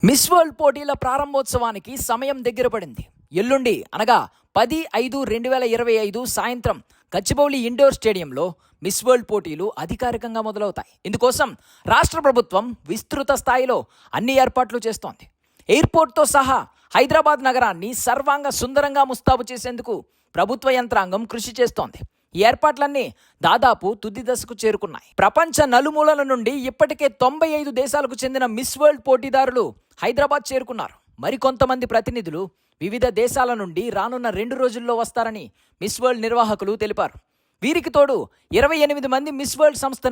Miss world పోటీల ప్రారంభోత్సవానికి సమయం దగ్గర పడింది. ఎల్లుండి అనగా 10/5/2025 సాయంత్రం గచ్చిబౌలి ఇండోర్ స్టేడియంలో మిస్ వరల్డ్ పోటీలు అధికారికంగా మొదలవుతాయి. ఇందుకోసం రాష్ట్ర ప్రభుత్వం విస్తృత స్థాయిలో అన్ని ఏర్పాట్లు చేస్తోంది. ఎయిర్పోర్ట్తో సహా హైదరాబాద్ నగరాన్ని సర్వాంగ సుందరంగా ముస్తాబు చేసేందుకు ప్రభుత్వ యంత్రాంగం కృషి చేస్తోంది. ఈ ఏర్పాట్లన్నీ దాదాపు తుది దశకు చేరుకున్నాయి. ప్రపంచ నలుమూలల నుండి ఇప్పటికే 95 దేశాలకు చెందిన మిస్ వరల్డ్ పోటీదారులు హైదరాబాద్ చేరుకున్నారు. మరికొంతమంది ప్రతినిధులు వివిధ దేశాల నుండి రానున్న 2 రోజుల్లో వస్తారని మిస్ వరల్డ్ నిర్వాహకులు తెలిపారు. వీరికి తోడు 28 మంది మిస్ వరల్డ్ సంస్థ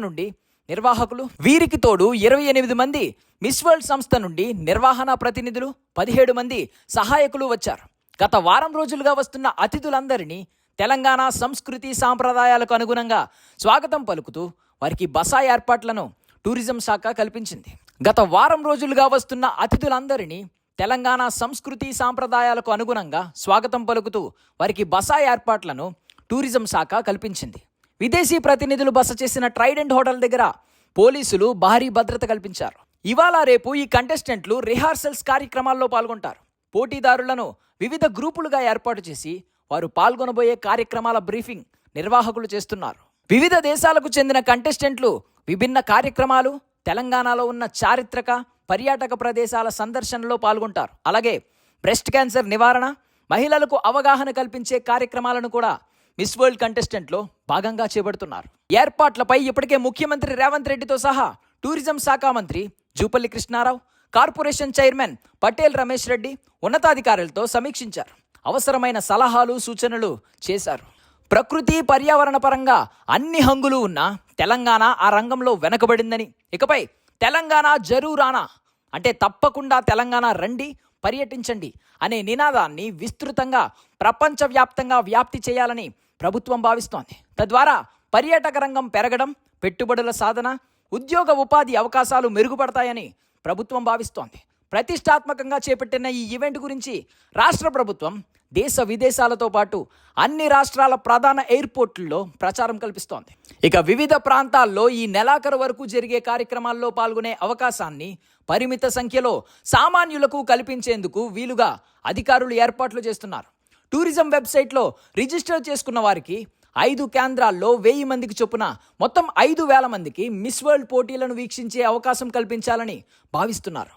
నుండి నిర్వహణ ప్రతినిధులు, 17 మంది సహాయకులు వచ్చారు. గత వారం రోజులుగా వస్తున్న అతిథులందరినీ తెలంగాణ సంస్కృతి సాంప్రదాయాలకు అనుగుణంగా స్వాగతం పలుకుతూ వారికి బస ఏర్పాట్లను టూరిజం శాఖ కల్పించింది. విదేశీ ప్రతినిధులు బస చేసిన ట్రైడెంట్ హోటల్ దగ్గర పోలీసులు భారీ భద్రత కల్పించారు. ఇవాళ రేపు ఈ కంటెస్టెంట్లు రిహార్సల్స్ కార్యక్రమాల్లో పాల్గొంటారు. పోటీదారులను వివిధ గ్రూపులుగా ఏర్పాటు చేసి వారు పాల్గొనబోయే కార్యక్రమాల బ్రీఫింగ్ నిర్వాహకులు చేస్తున్నారు. వివిధ దేశాలకు చెందిన కంటెస్టెంట్లు విభిన్న కార్యక్రమాలు, తెలంగాణలో ఉన్న చారిత్రక పర్యాటక ప్రదేశాల సందర్శనలో పాల్గొంటారు. అలాగే బ్రెస్ట్ క్యాన్సర్ నివారణ, మహిళలకు అవగాహన కల్పించే కార్యక్రమాలను కూడా మిస్ వరల్డ్ కంటెస్టెంట్లో భాగంగా చేపడుతున్నారు. ఏర్పాట్లపై ఇప్పటికే ముఖ్యమంత్రి రేవంత్ రెడ్డితో సహా టూరిజం శాఖ మంత్రి జూపల్లి కృష్ణారావు, కార్పొరేషన్ చైర్మన్ పటేల్ రమేష్ రెడ్డి ఉన్నతాధికారులతో సమీక్షించారు. అవసరమైన సలహాలు, సూచనలు చేశారు. ప్రకృతి పర్యావరణ పరంగా అన్ని హంగులు ఉన్న తెలంగాణ ఆ రంగంలో వెనకబడిందని, ఇకపై తెలంగాణ జరూరానా అంటే తప్పకుండా తెలంగాణ రండి, పర్యటించండి అనే నినాదాన్ని విస్తృతంగా ప్రపంచవ్యాప్తంగా వ్యాప్తి చేయాలని ప్రభుత్వం భావిస్తోంది. తద్వారా పర్యాటక రంగం పెరగడం, పెట్టుబడుల సాధన, ఉద్యోగ ఉపాధి అవకాశాలు మెరుగుపడతాయని ప్రభుత్వం భావిస్తోంది. ప్రతిష్టాత్మకంగా చేపట్టిన ఈ ఈవెంట్ గురించి రాష్ట్ర ప్రభుత్వం దేశ విదేశాలతో పాటు అన్ని రాష్ట్రాల ప్రధాన ఎయిర్పోర్టుల్లో ప్రచారం కల్పిస్తోంది. ఇక వివిధ ప్రాంతాల్లో ఈ నెలాఖరు వరకు జరిగే కార్యక్రమాల్లో పాల్గొనే అవకాశాన్ని పరిమిత సంఖ్యలో సామాన్యులకు కల్పించేందుకు వీలుగా అధికారులు ఏర్పాట్లు చేస్తున్నారు. టూరిజం వెబ్సైట్లో రిజిస్టర్ చేసుకున్న వారికి 5 కేంద్రాల్లో 1000 మందికి చొప్పున మొత్తం 5000 మందికి మిస్ వరల్డ్ పోటీలను వీక్షించే అవకాశం కల్పించాలని భావిస్తున్నారు.